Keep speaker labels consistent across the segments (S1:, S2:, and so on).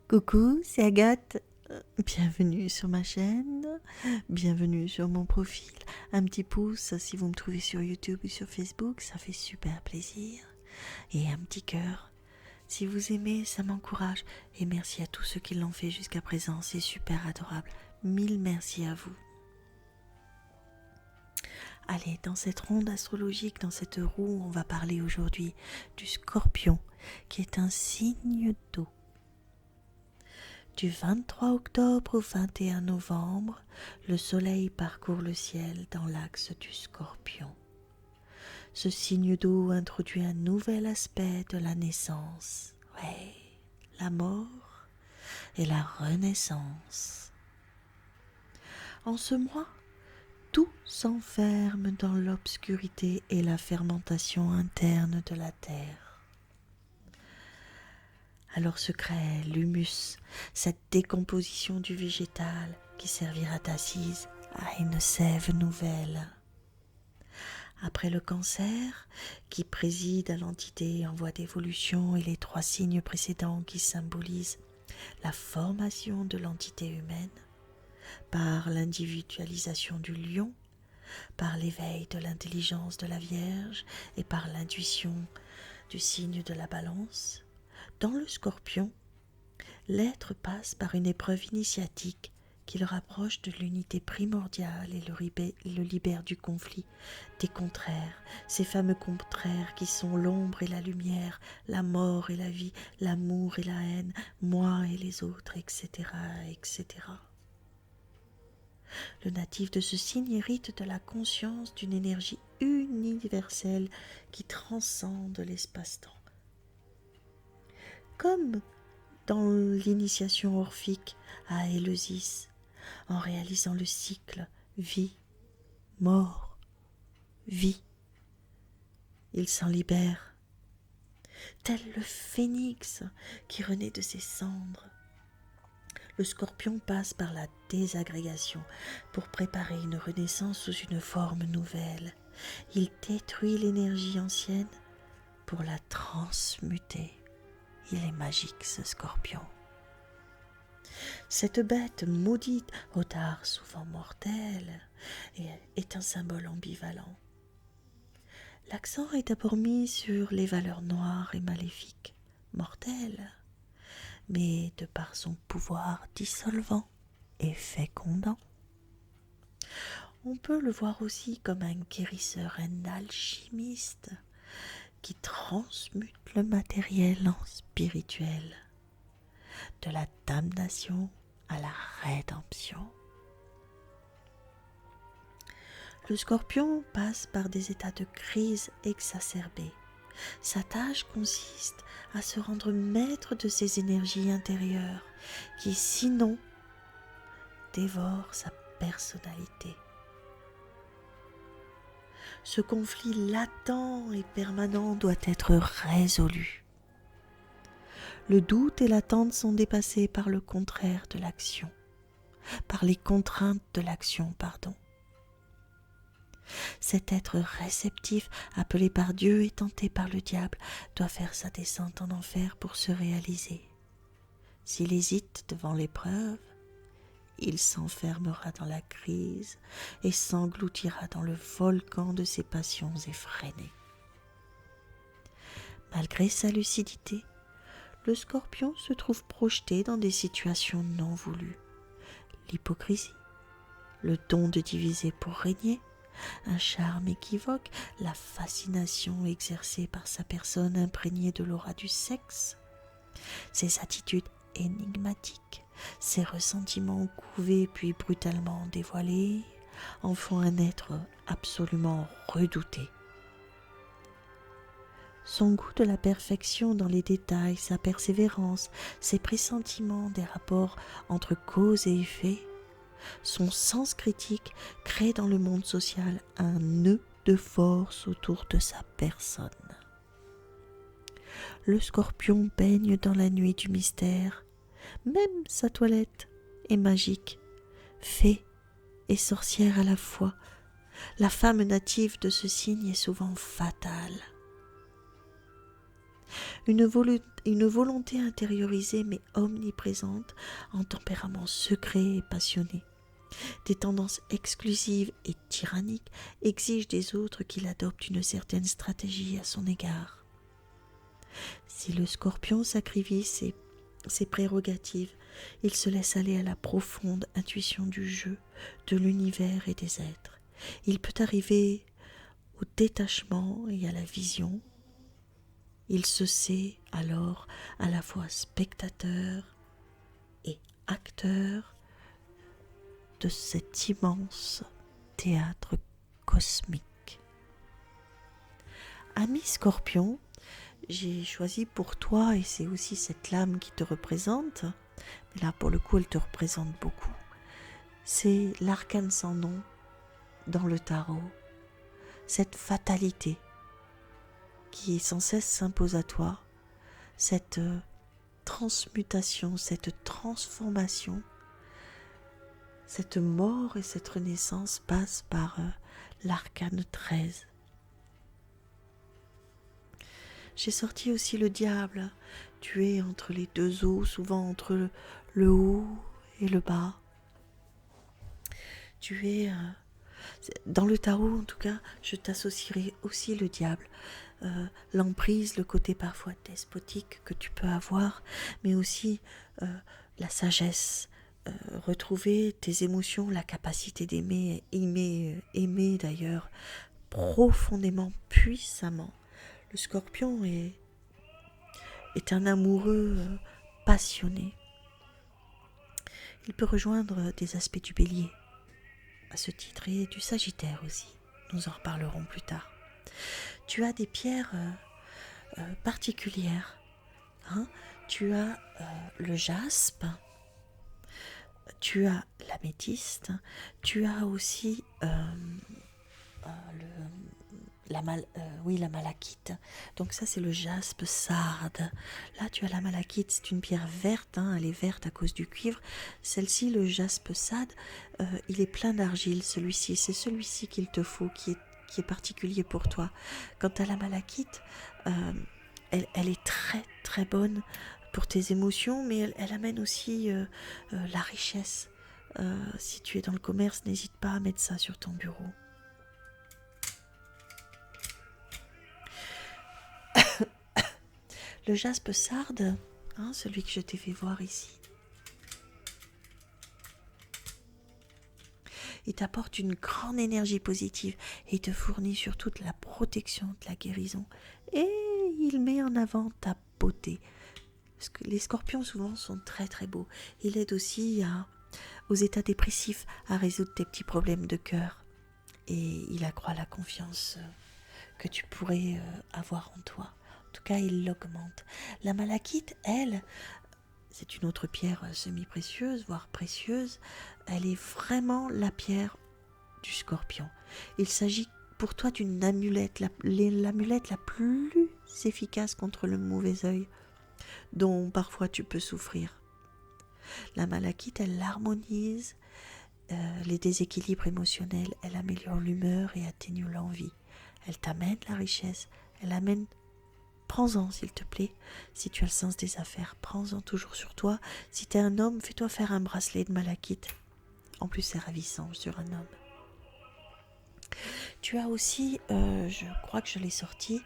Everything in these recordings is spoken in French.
S1: Coucou, c'est Agathe. Bienvenue sur ma chaîne, bienvenue sur mon profil. Un petit pouce si vous me trouvez sur YouTube ou sur Facebook, ça fait super plaisir. Et un petit cœur. Si vous aimez, ça m'encourage. Et merci à tous ceux qui l'ont fait jusqu'à présent, c'est super adorable. Mille merci à vous. Allez, dans cette ronde astrologique, dans cette roue, on va parler aujourd'hui du Scorpion, qui est un signe d'eau. Du 23 octobre au 21 novembre, le soleil parcourt le ciel dans l'axe du Scorpion. Ce signe d'eau introduit un nouvel aspect de la naissance, la mort et la renaissance. En ce mois, tout s'enferme dans l'obscurité et la fermentation interne de la terre. Alors se crée l'humus, cette décomposition du végétal qui servira d'assise à une sève nouvelle. Après le Cancer, qui préside à l'entité en voie d'évolution, et les 3 signes précédents qui symbolisent la formation de l'entité humaine, par l'individualisation du lion, par l'éveil de l'intelligence de la Vierge et par l'intuition du signe de la Balance, dans le Scorpion, l'être passe par une épreuve initiatique qui le rapproche de l'unité primordiale et le libère du conflit, des contraires, ces fameux contraires qui sont l'ombre et la lumière, la mort et la vie, l'amour et la haine, moi et les autres, etc., etc. Le natif de ce signe hérite de la conscience d'une énergie universelle qui transcende l'espace-temps. Comme dans l'initiation orphique à Éleusis, en réalisant le cycle vie, mort, vie, il s'en libère, tel le phénix qui renaît de ses cendres. Le Scorpion passe par la désagrégation pour préparer une renaissance sous une forme nouvelle. Il détruit l'énergie ancienne pour la transmuter. Il est magique, ce Scorpion. Cette bête maudite, au dard souvent mortel, est un symbole ambivalent. L'accent est d'abord mis sur les valeurs noires et maléfiques, mortelles, mais de par son pouvoir dissolvant et fécondant. On peut le voir aussi comme un guérisseur, un alchimiste, qui transmute le matériel en spirituel, de la damnation à la rédemption. Le Scorpion passe par des états de crise exacerbés. Sa tâche consiste à se rendre maître de ses énergies intérieures qui, sinon, dévorent sa personnalité. Ce conflit latent et permanent doit être résolu. Le doute et l'attente sont dépassés par le contraire de l'action, par les contraintes de l'action, Cet être réceptif, appelé par Dieu et tenté par le diable, doit faire sa descente en enfer pour se réaliser. S'il hésite devant l'épreuve, il s'enfermera dans la crise et s'engloutira dans le volcan de ses passions effrénées. Malgré sa lucidité, le Scorpion se trouve projeté dans des situations non voulues. L'hypocrisie, le don de diviser pour régner, un charme équivoque, la fascination exercée par sa personne imprégnée de l'aura du sexe, ses attitudes énigmatiques, ses ressentiments couvés puis brutalement dévoilés, en font un être absolument redouté. Son goût de la perfection dans les détails, sa persévérance, ses pressentiments des rapports entre cause et effet, son sens critique crée dans le monde social un nœud de force autour de sa personne. Le Scorpion baigne dans la nuit du mystère, même sa toilette est magique, fée et sorcière à la fois. La femme native de ce signe est souvent fatale. Une volonté intériorisée mais omniprésente, en tempérament secret et passionné. Des tendances exclusives et tyranniques exigent des autres qu'il adopte une certaine stratégie à son égard. Si le Scorpion sacrifie ses prérogatives, il se laisse aller à la profonde intuition du jeu, de l'univers et des êtres. Il peut arriver au détachement et à la vision. Il se sait alors à la fois spectateur et acteur de cet immense théâtre cosmique. Ami Scorpion, j'ai choisi pour toi, et c'est aussi cette lame qui te représente, mais là pour le coup elle te représente beaucoup, c'est l'arcane sans nom dans le tarot, cette fatalité qui sans cesse s'impose à toi, cette transmutation, cette transformation, cette mort et cette renaissance passe par l'arcane 13. J'ai sorti aussi le diable. Tu es entre les deux eaux, souvent entre le haut et le bas. Tu es dans le tarot, en tout cas, je t'associerai aussi le diable. L'emprise, le côté parfois despotique que tu peux avoir, mais aussi la sagesse, retrouver tes émotions, la capacité d'aimer, aimer d'ailleurs profondément, puissamment. Le Scorpion est un amoureux passionné. Il peut rejoindre des aspects du Bélier à ce titre et du Sagittaire aussi. Nous en reparlerons plus tard. Tu as des pierres particulières. Hein. Tu as le jaspe, tu as l'améthyste, tu as aussi la malachite. Donc ça c'est le jaspe sarde. Là tu as la malachite, c'est une pierre verte, hein, elle est verte à cause du cuivre. Celle-ci, le jaspe sarde, il est plein d'argile. Celui-ci, c'est celui-ci qu'il te faut, qui est particulier pour toi. Quant à la malachite, elle est très très bonne pour tes émotions, mais elle amène aussi la richesse. Si tu es dans le commerce, n'hésite pas à mettre ça sur ton bureau. Le jaspe sarde, hein, celui que je t'ai fait voir ici, il t'apporte une grande énergie positive et il te fournit surtout de la protection, de la guérison. Et il met en avant ta beauté. Parce que les scorpions souvent sont très très beaux. Il aide aussi aux états dépressifs à résoudre tes petits problèmes de cœur. Et il accroît la confiance que tu pourrais avoir en toi. En tout cas, il l'augmente. La malachite, elle, c'est une autre pierre semi-précieuse, voire précieuse. Elle est vraiment la pierre du Scorpion. Il s'agit pour toi d'une amulette, l'amulette la plus efficace contre le mauvais œil, dont parfois tu peux souffrir. La malachite, elle harmonise les déséquilibres émotionnels, elle améliore l'humeur et atténue l'envie. Elle t'amène la richesse, elle amène... Prends-en s'il te plaît, si tu as le sens des affaires, prends-en toujours sur toi. Si tu es un homme, fais-toi faire un bracelet de malachite. En plus c'est ravissant sur un homme. Tu as aussi, je crois que je l'ai sorti,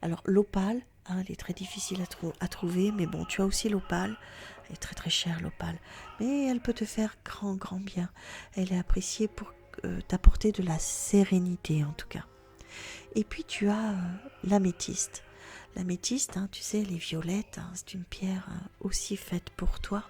S1: alors l'opale, hein, elle est très difficile à trouver, mais bon, tu as aussi l'opale, elle est très très chère l'opale, mais elle peut te faire grand bien. Elle est appréciée pour t'apporter de la sérénité en tout cas. Et puis tu as l'améthyste. L'améthyste, hein, tu sais, elle est violette, hein, c'est une pierre aussi faite pour toi.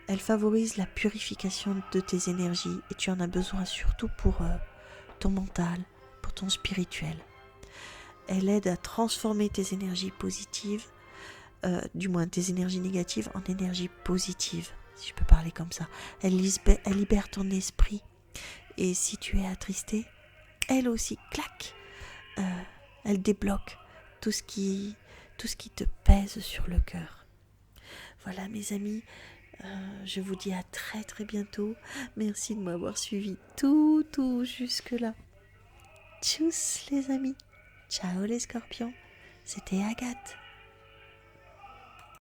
S1: Elle favorise la purification de tes énergies et tu en as besoin surtout pour ton mental, pour ton spirituel. Elle aide à transformer tes énergies positives, du moins tes énergies négatives en énergies positives, si je peux parler comme ça. Elle libère ton esprit et si tu es attristé, elle aussi, clac, elle débloque tout ce qui te pèse sur le cœur. Voilà mes amis, je vous dis à très très bientôt. Merci de m'avoir suivi tout jusque là. Tchuss les amis, ciao les scorpions. c'était Agathe.